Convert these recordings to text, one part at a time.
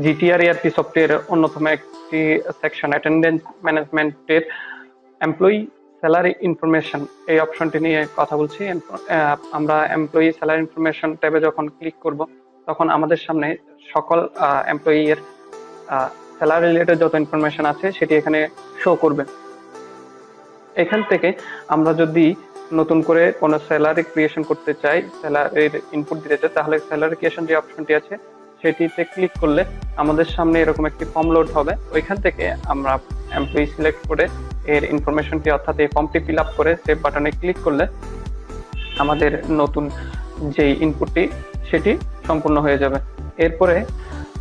জিটিআরইআরপি সফটওয়্যারের অন্যতম একটি সেকশন অ্যাটেন্ডেন্স ম্যানেজমেন্টের এমপ্লয়ি স্যালারি ইনফরমেশন এই অপশনটি নিয়ে কথা বলছি। আমরা এমপ্লয়ি স্যালারি ইনফরমেশন ট্যাবে যখন ক্লিক করব তখন আমাদের সামনে সকল এমপ্লয়ি এর স্যালারি রিলেটেড যত ইনফরমেশন আছে সেটি এখানে শো করবে। এখান থেকে আমরা যদি নতুন করে কোনো স্যালারি ক্রিয়েশন করতে চাই, স্যালারির ইনপুট দিতে চাই, তাহলে স্যালারি ক্রিয়েশন যে অপশনটি আছে সেটিতে ক্লিক করলে আমাদের সামনে এরকম একটি ফর্ম লোড হবে। ওইখান থেকে আমরা এমপ্লয়ি সিলেক্ট করে এর ইনফরমেশনটি অর্থাৎ এই ফর্মটি ফিল আপ করে সেভ বাটনে ক্লিক করলে আমাদের নতুন যে ইনপুটটি সেটি সম্পূর্ণ হয়ে যাবে। এরপরে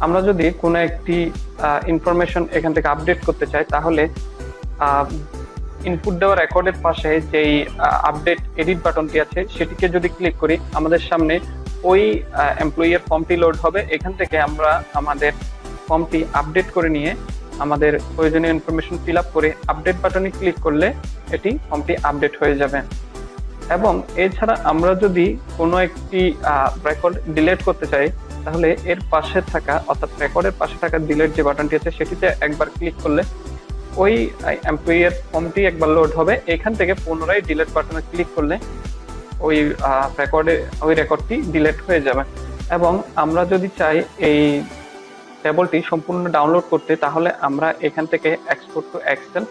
আমরা যদি কোনো একটি ইনফরমেশন এখান থেকে আপডেট করতে চাই তাহলে ইনপুট দেওয়া রেকর্ডের পাশে যেই আপডেট এডিট বাটনটি আছে সেটিকে যদি ক্লিক করি আমাদের সামনে ওই এমপ্লয়ির ফর্মটি লোড হবে। এখান থেকে আমরা আমাদের ফর্মটি আপডেট করে নিয়ে আমাদের প্রয়োজনীয় ইনফরমেশন ফিল আপ করে আপডেট বাটনে ক্লিক করলে এটি ফর্মটি আপডেট হয়ে যাবে। এবং এছাড়া আমরা যদি কোনো একটি রেকর্ড ডিলিট করতে চাই তাহলে এর পাশে থাকা অর্থাৎ রেকর্ডের পাশে থাকা ডিলিট যে বাটনটি আছে সেটিতে একবার ক্লিক করলে ওই এমপ্লয়ির ফর্মটি একবার লোড হবে। এখান থেকে পুনরায় ডিলিট বাটনে ক্লিক করলে ওই রেকর্ডটি ডিলিট হয়ে যাবে। এবং আমরা যদি চাই এই টেবলটি সম্পূর্ণ ডাউনলোড করতে তাহলে আমরা এখান থেকে এক্সপোর্ট টু এক্সেল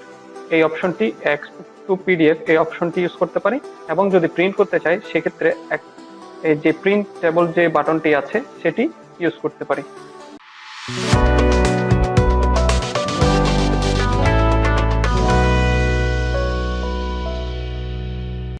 এই অপশনটি, এক্সপোর্ট টু পিডিএফ এই অপশনটি ইউজ করতে পারি। এবং যদি প্রিন্ট করতে চাই সেক্ষেত্রে যে প্রিন্ট টেবল যে বাটনটি আছে সেটি ইউজ করতে পারি।